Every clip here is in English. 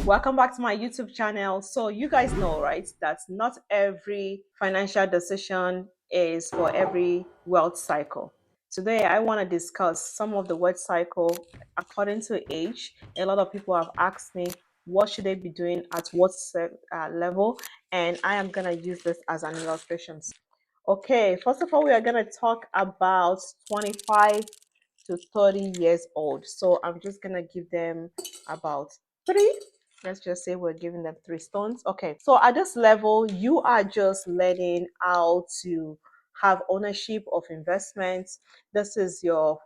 Welcome back to my YouTube channel. So you guys know, right, that not every financial decision is for every wealth cycle. Today, I want to discuss some of the wealth cycle according to age. A lot of people have asked me, what should they be doing at what level? And I am going to use this as an illustration. Okay, first of all, we are going to talk about 25 to 30 years old. So I'm just going to give them about three. Let's just say we're giving them three stones. Okay, so at this level, you are just learning how to have ownership of investments. This is you're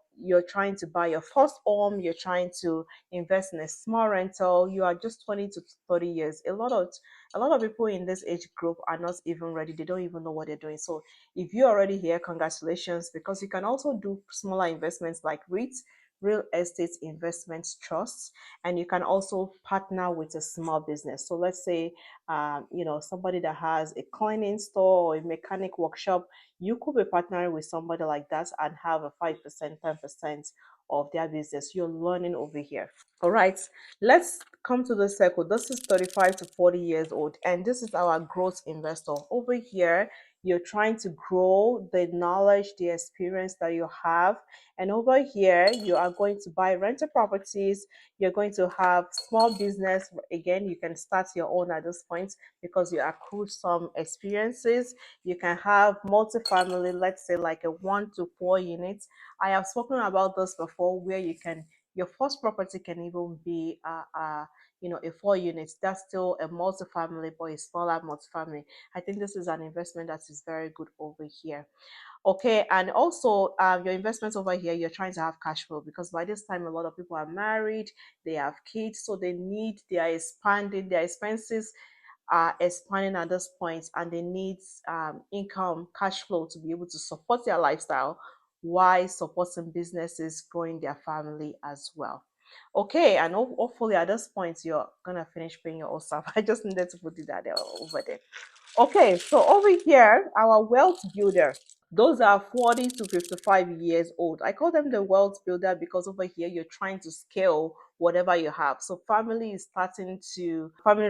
trying to buy your first home, you're trying to invest in a small rental. You are just 20 to 30 years. A lot of people in this age group are not even ready. They don't even know what they're doing. So if you're already here, congratulations, because you can also do smaller investments like REITs, real estate investment trusts, and you can also partner with a small business. So let's say, somebody that has a cleaning store or a mechanic workshop, you could be partnering with somebody like that and have a 5%, 10% of their business. You're learning over here. All right, let's come to the circle. This is 35 to 40 years old, and this is our growth investor. Over here, you're trying to grow the knowledge, the experience that you have. And over here, you are going to buy rental properties. You're going to have small business. Again, you can start your own at this point because you accrued some experiences. You can have multifamily, let's say like a 1 to 4 units. I have spoken about this before, where you can your first property can even be a 4 units. That's still a multifamily, but a smaller multifamily. I think this is an investment that is very good over here. Okay, and also your investments over here, you're trying to have cash flow, because by this time a lot of people are married, they have kids, so they are expanding, their expenses are expanding at this point, and they need income, cash flow to be able to support their lifestyle while supporting businesses, growing their family as well. Okay, and hopefully at this point you're gonna finish paying your own stuff. I just needed to put it that there over there. Okay, so over here, our wealth builder. Those are 40 to 55 years old. I call them the wealth builder because over here you're trying to scale whatever you have. So family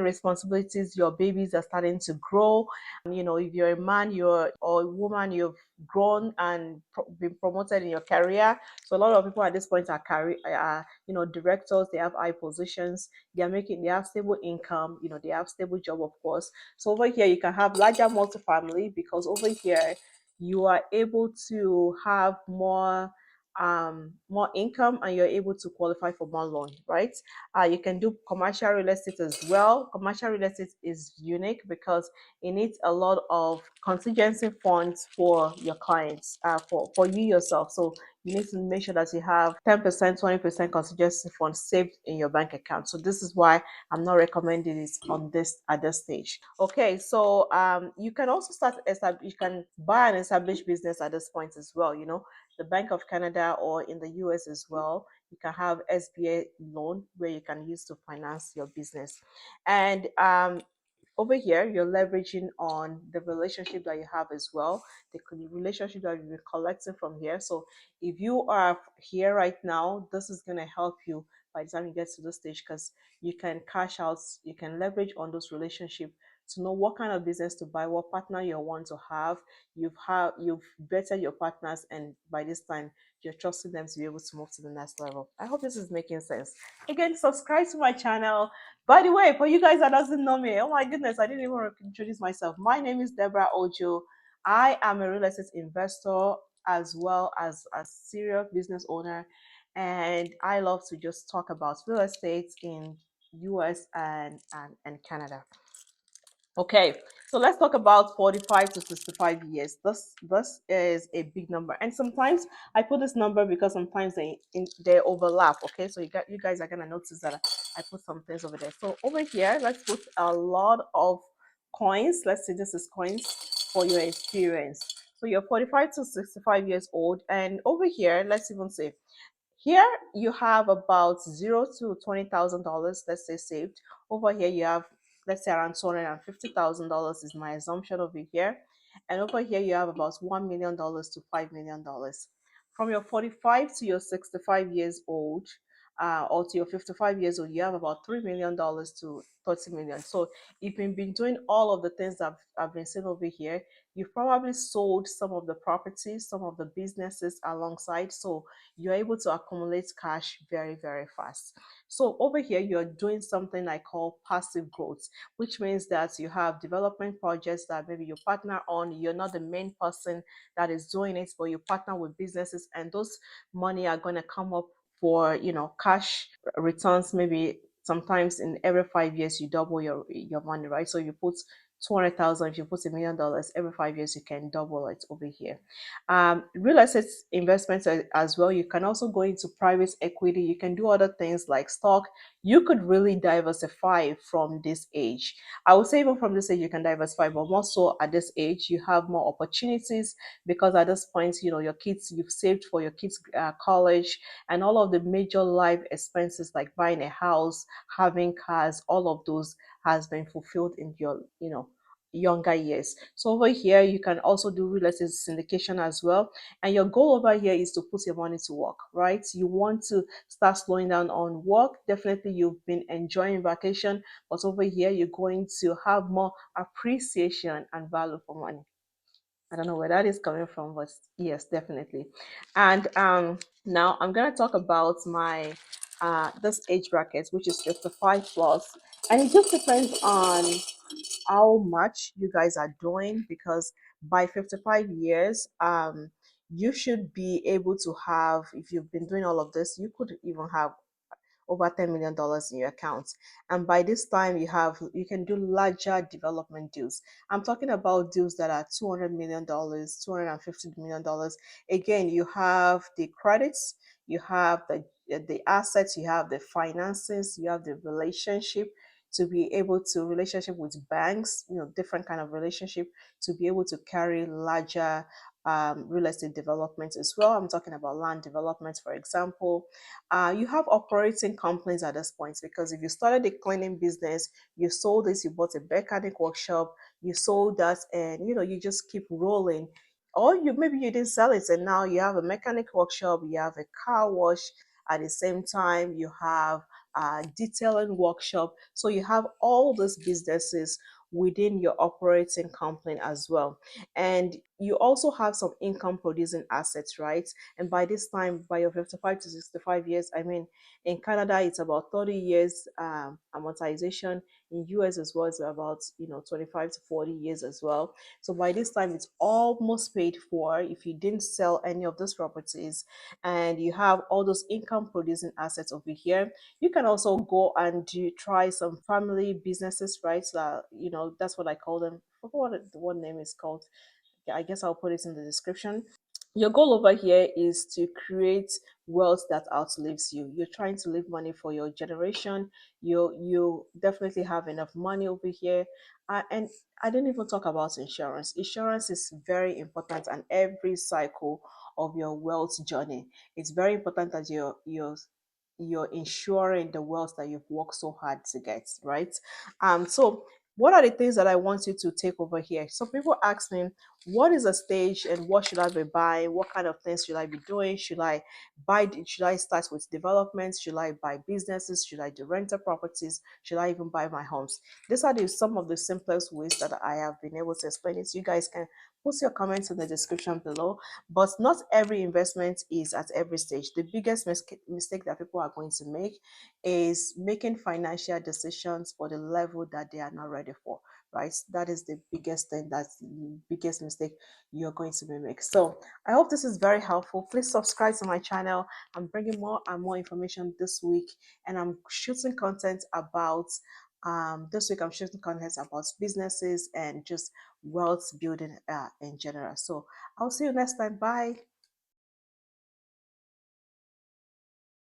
responsibilities, your babies are starting to grow. If you're a man, you're or a woman, you've grown and been promoted in your career. So a lot of people at this point directors, they have high positions, they have stable income, they have stable job, of course. So over here you can have larger multifamily, because over here you are able to have more income, and you're able to qualify for more loan, right? You can do commercial real estate as well. Commercial real estate is unique because it needs a lot of contingency funds for your clients, for you yourself. So you need to make sure that you have 10%, 20% contingency funds saved in your bank account. So this is why I'm not recommending it on this at this stage. Okay, so you can also you can buy an established business at this point as well. The Bank of Canada, or in the US as well, you can have SBA loan where you can use to finance your business. And over here, you're leveraging on the relationship that you have as well, the relationship that you're collecting from here. So if you are here right now, this is going to help you by the time you get to this stage, because you can cash out, you can leverage on those relationships to know what kind of business to buy, what partner you want to have. You've vetted your partners, and by this time you're trusting them to be able to move to the next level. I hope this is making sense. Again, subscribe to my channel. By the way, for you guys that doesn't know me, oh my goodness, I didn't even introduce myself. My name is Deborah Ojo. I am a real estate investor as well as a serial business owner, and I love to just talk about real estate in US and Canada. Okay, so let's talk about 45 to 65 years. This is a big number, and sometimes I put this number because sometimes they overlap. Okay, so you guys are gonna notice that I put some things over there. So over here, let's put a lot of coins. Let's say this is coins for your experience. So you're 45 to 65 years old, and over here, let's even say here you have about $0 to $20,000, let's say, saved. Over here you have, let's say, around $250,000 is my assumption over here. And over here you have about $1 million to $5 million. From your 45 to your 65 years old, or to your 55 years old, you have about $3 million to 30 million. So if you've been doing all of the things that I've been saying over here, you've probably sold some of the properties, some of the businesses alongside. So you're able to accumulate cash very, very fast. So over here, you're doing something I call passive growth, which means that you have development projects that maybe you partner on. You're not the main person that is doing it, but you partner with businesses, and those money are going to come up for cash returns. Maybe sometimes in every 5 years you double your money, right? So you put 200,000, if you put $1 million every 5 years, you can double it over here. Real estate investments as well. You can also go into private equity. You can do other things like stock. You could really diversify from this age. I would say even from this age you can diversify, but more so at this age you have more opportunities, because at this point, your kids, you've saved for your kids college, and all of the major life expenses like buying a house, having cars, all of those has been fulfilled in your younger years. So over here you can also do real estate syndication as well, and your goal over here is to put your money to work, right? You want to start slowing down on work. Definitely you've been enjoying vacation, but over here you're going to have more appreciation and value for money. I don't know where that is coming from, but yes, definitely. And now I'm gonna talk about my this age bracket, which is 55 plus, and it just depends on how much you guys are doing, because by 55 years, you should be able to have, if you've been doing all of this, you could even have over $10 million in your account. And by this time, you can do larger development deals. I'm talking about deals that are $200 million, $250 million. Again, you have the credits, you have the assets, you have the finances, you have the relationship to be able to relationship with banks, different kind of relationship to be able to carry larger real estate developments as well. I'm talking about land developments, for example. You have operating companies at this point, because if you started a cleaning business, you sold this, you bought a mechanic workshop, you sold that, and you just keep rolling. Or maybe you didn't sell it, and now you have a mechanic workshop, you have a car wash, at the same time you have a detailing workshop. So you have all those businesses within your operating company as well, and you also have some income producing assets, right? And by this time, by your 55 to 65 years, I mean, in Canada, it's about 30 years amortization. In US as well, it's about 25 to 40 years as well. So by this time, it's almost paid for if you didn't sell any of those properties, and you have all those income producing assets over here. You can also go and try some family businesses, right? So, that's what I call them. I forgot what the one name is called. Yeah, I guess I'll put it in the description. Your goal over here is to create wealth that outlives you. You're trying to leave money for your generation. You definitely have enough money over here. And I didn't even talk about insurance. Insurance is very important, and every cycle of your wealth journey, it's very important that you're ensuring the wealth that you've worked so hard to get, right? So what are the things that I want you to take over here? So people ask me, what is a stage and what should I be buying? What kind of things should I be doing? Should I start with developments? Should I buy businesses? Should I do rental properties? Should I even buy my homes? These are some of the simplest ways that I have been able to explain it. So you guys can put your comments in the description below. But not every investment is at every stage. The biggest mistake that people are going to make is making financial decisions for the level that they are not ready for, right? That is the biggest thing, that's the biggest mistake you're going to make. So I hope this is very helpful. Please subscribe to my channel. I'm bringing more and more information this week, and I'm shooting content about this week I'm shooting content about businesses and just wealth building in general. So I'll see you next time. Bye.